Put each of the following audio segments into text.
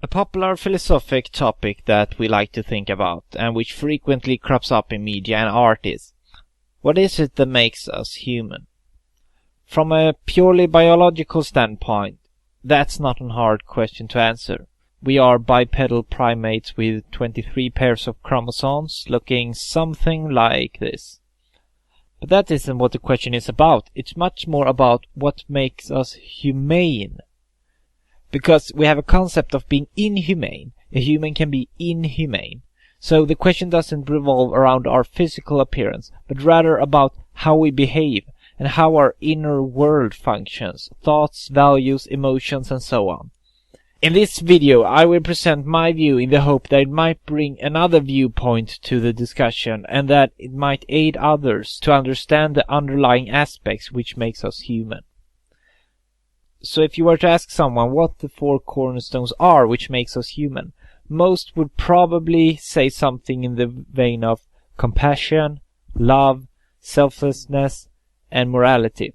A popular philosophic topic that we like to think about, and which frequently crops up in media and art is, what is it that makes us human? From a purely biological standpoint, that's not a hard question to answer. We are bipedal primates with 23 pairs of chromosomes looking something like this. But that isn't what the question is about. It's much more about what makes us humane. Because we have a concept of being inhumane. A human can be inhumane. So the question doesn't revolve around our physical appearance, but rather about how we behave and how our inner world functions, thoughts, values, emotions, and so on. In this video, I will present my view in the hope that it might bring another viewpoint to the discussion and that it might aid others to understand the underlying aspects which makes us human. So if you were to ask someone what the four cornerstones are which makes us human, most would probably say something in the vein of compassion, love, selflessness, and morality.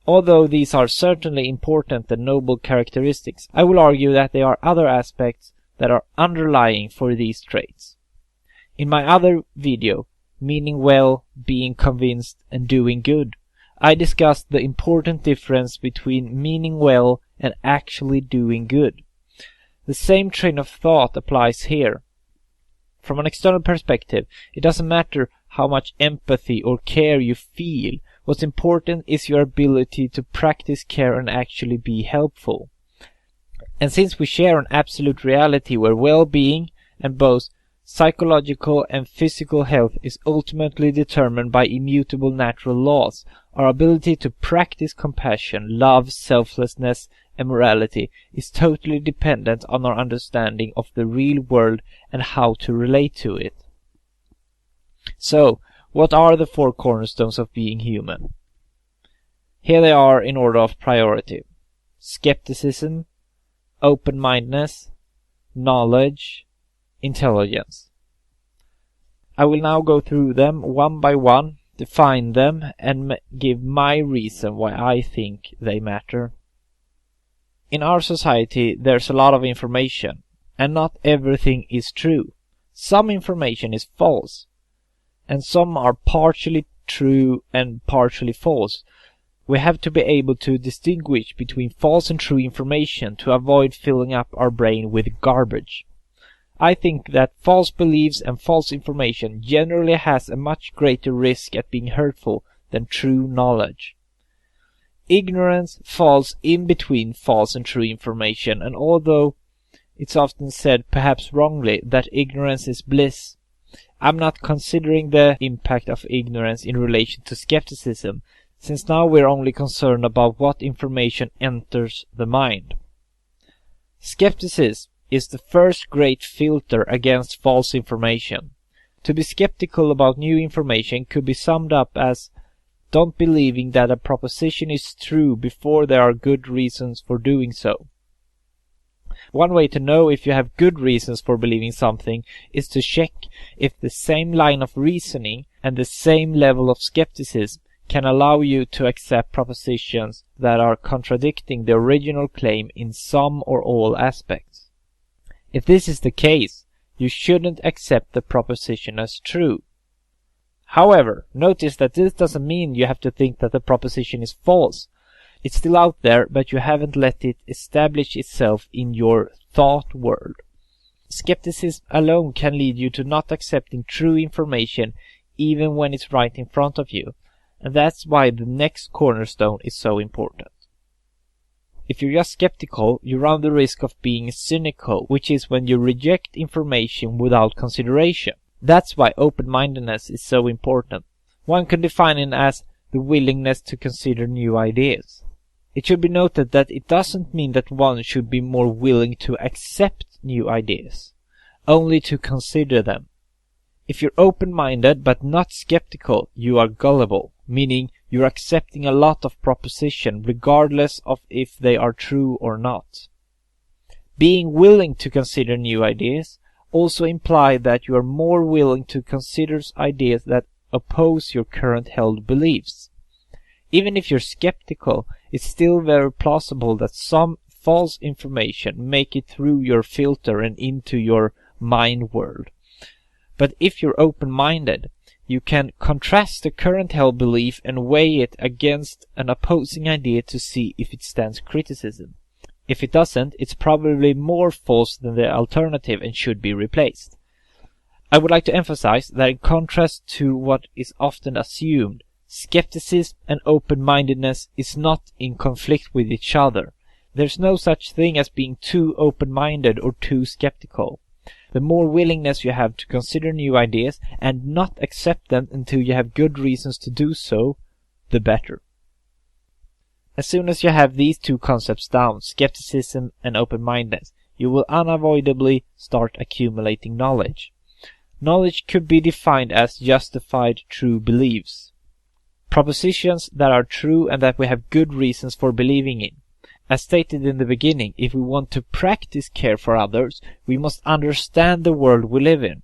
Although these are certainly important and noble characteristics, I will argue that there are other aspects that are underlying for these traits. In my other video, Meaning Well, Being Convinced, and Doing Good, I discussed the important difference between meaning well and actually doing good. The same train of thought applies here. From an external perspective, it doesn't matter how much empathy or care you feel. What's important is your ability to practice care and actually be helpful. And since we share an absolute reality where well-being and both psychological and physical health is ultimately determined by immutable natural laws, our ability to practice compassion, love, selflessness, and morality is totally dependent on our understanding of the real world and how to relate to it. So, what are the four cornerstones of being human? Here they are in order of priority: skepticism, open-mindedness, knowledge, intelligence. I will now go through them one by one, define them, and give my reason why I think they matter. In our society, there's a lot of information, and not everything is true. Some information is false, and some are partially true and partially false. We have to be able to distinguish between false and true information to avoid filling up our brain with garbage. I think that false beliefs and false information generally has a much greater risk at being hurtful than true knowledge. Ignorance falls in between false and true information, and although it's often said, perhaps wrongly, that ignorance is bliss, I'm not considering the impact of ignorance in relation to skepticism, since now we're only concerned about what information enters the mind. Skepticism is the first great filter against false information. To be skeptical about new information could be summed up as don't believing that a proposition is true before there are good reasons for doing so. One way to know if you have good reasons for believing something is to check if the same line of reasoning and the same level of skepticism can allow you to accept propositions that are contradicting the original claim in some or all aspects. If this is the case, you shouldn't accept the proposition as true. However, notice that this doesn't mean you have to think that the proposition is false. It's still out there, but you haven't let it establish itself in your thought world. Skepticism alone can lead you to not accepting true information even when it's right in front of you, and that's why the next cornerstone is so important. If you're just skeptical, you run the risk of being cynical, which is when you reject information without consideration. That's why open-mindedness is so important. One can define it as the willingness to consider new ideas. It should be noted that it doesn't mean that one should be more willing to accept new ideas, only to consider them. If you're open-minded but not skeptical, you are gullible, meaning you're accepting a lot of propositions regardless of if they are true or not. Being willing to consider new ideas also implies that you are more willing to consider ideas that oppose your current held beliefs. Even if you're skeptical, it's still very plausible that some false information make it through your filter and into your mind world. But if you're open-minded, you can contrast the current held belief and weigh it against an opposing idea to see if it stands criticism. If it doesn't, it's probably more false than the alternative and should be replaced. I would like to emphasize that in contrast to what is often assumed, skepticism and open-mindedness is not in conflict with each other. There's no such thing as being too open-minded or too skeptical. The more willingness you have to consider new ideas and not accept them until you have good reasons to do so, the better. As soon as you have these two concepts down, skepticism and open-mindedness, you will unavoidably start accumulating knowledge. Knowledge could be defined as justified true beliefs. Propositions that are true and that we have good reasons for believing in. As stated in the beginning, if we want to practice care for others, we must understand the world we live in.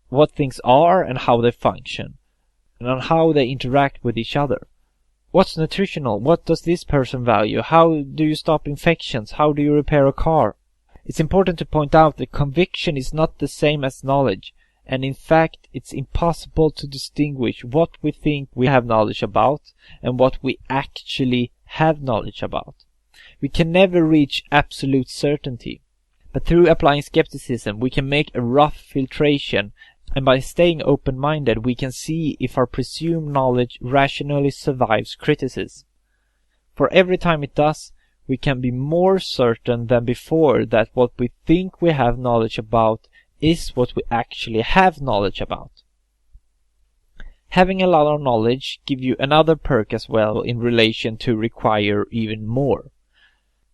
What things are and how they function, and on how they interact with each other. What's nutritional? What does this person value? How do you stop infections? How do you repair a car? It's important to point out that conviction is not the same as knowledge, and in fact it's impossible to distinguish what we think we have knowledge about and what we actually have knowledge about. We can never reach absolute certainty, but through applying skepticism we can make a rough filtration, and by staying open-minded we can see if our presumed knowledge rationally survives criticism. For every time it does, we can be more certain than before that what we think we have knowledge about is what we actually have knowledge about. Having a lot of knowledge gives you another perk as well in relation to require even more.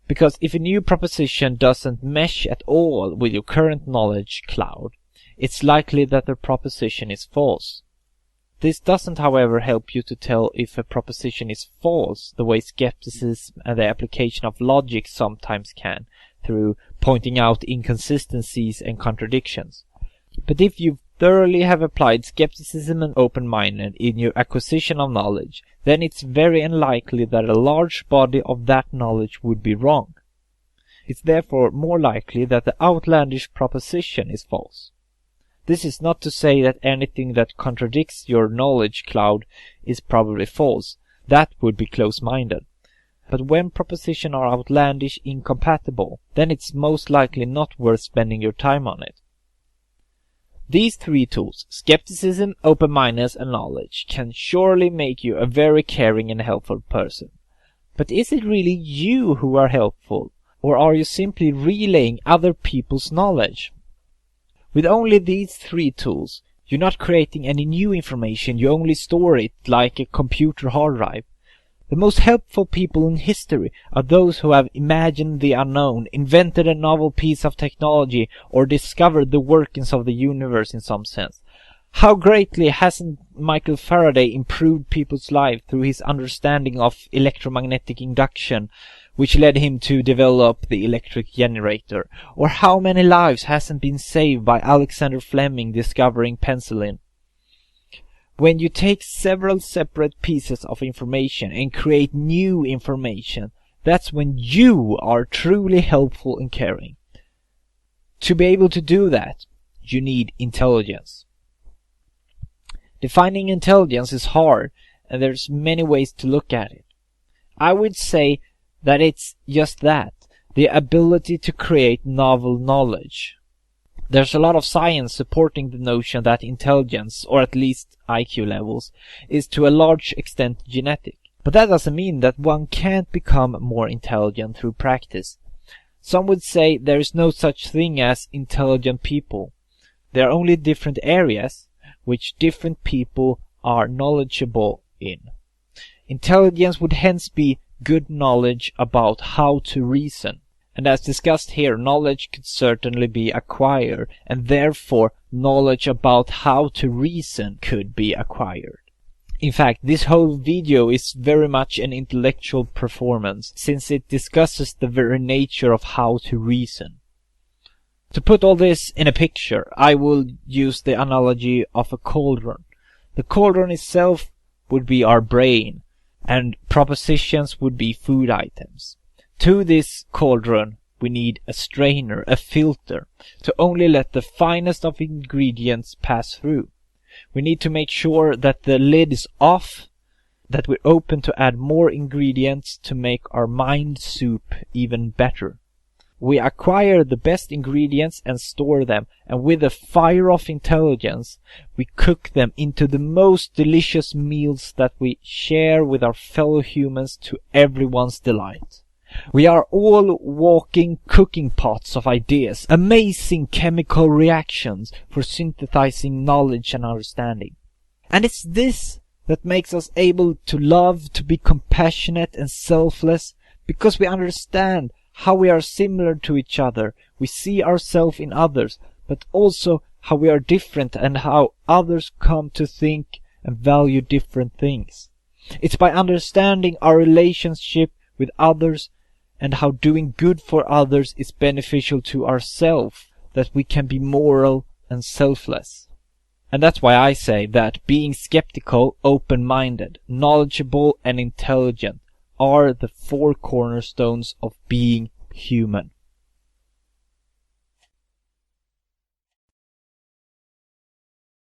Because if a new proposition doesn't mesh at all with your current knowledge cloud, it's likely that the proposition is false. This doesn't, however, help you to tell if a proposition is false the way skepticism and the application of logic sometimes can, through pointing out inconsistencies and contradictions. But if you thoroughly have applied skepticism and open-minded in your acquisition of knowledge, then it's very unlikely that a large body of that knowledge would be wrong. It's therefore more likely that the outlandish proposition is false. This is not to say that anything that contradicts your knowledge cloud is probably false. That would be close-minded. But when propositions are outlandish incompatible, then it's most likely not worth spending your time on it. These three tools, skepticism, open-mindedness, and knowledge, can surely make you a very caring and helpful person. But is it really you who are helpful, or are you simply relaying other people's knowledge? With only these three tools, you're not creating any new information, you only store it like a computer hard drive. The most helpful people in history are those who have imagined the unknown, invented a novel piece of technology, or discovered the workings of the universe in some sense. How greatly hasn't Michael Faraday improved people's lives through his understanding of electromagnetic induction, which led him to develop the electric generator? Or how many lives hasn't been saved by Alexander Fleming discovering penicillin? When you take several separate pieces of information and create new information, that's when you are truly helpful and caring. To be able to do that, you need intelligence. Defining intelligence is hard, and there's many ways to look at it. I would say that it's just that, the ability to create novel knowledge. There's a lot of science supporting the notion that intelligence, or at least IQ levels, is to a large extent genetic. But that doesn't mean that one can't become more intelligent through practice. Some would say there is no such thing as intelligent people. There are only different areas which different people are knowledgeable in. Intelligence would hence be good knowledge about how to reason. And as discussed here, knowledge could certainly be acquired, and therefore knowledge about how to reason could be acquired. In fact, this whole video is very much an intellectual performance, since it discusses the very nature of how to reason. To put all this in a picture, I will use the analogy of a cauldron. The cauldron itself would be our brain, and propositions would be food items. To this cauldron we need a strainer, a filter, to only let the finest of ingredients pass through. We need to make sure that the lid is off, that we're open to add more ingredients to make our mind soup even better. We acquire the best ingredients and store them, and with a fire of intelligence, we cook them into the most delicious meals that we share with our fellow humans to everyone's delight. We are all walking cooking pots of ideas, amazing chemical reactions for synthesizing knowledge and understanding. And it's this that makes us able to love, to be compassionate and selfless, because we understand how we are similar to each other. We see ourselves in others, but also how we are different and how others come to think and value different things. It's by understanding our relationship with others and how doing good for others is beneficial to ourselves that we can be moral and selfless. And that's why I say that being skeptical, open-minded, knowledgeable and intelligent are the four cornerstones of being human.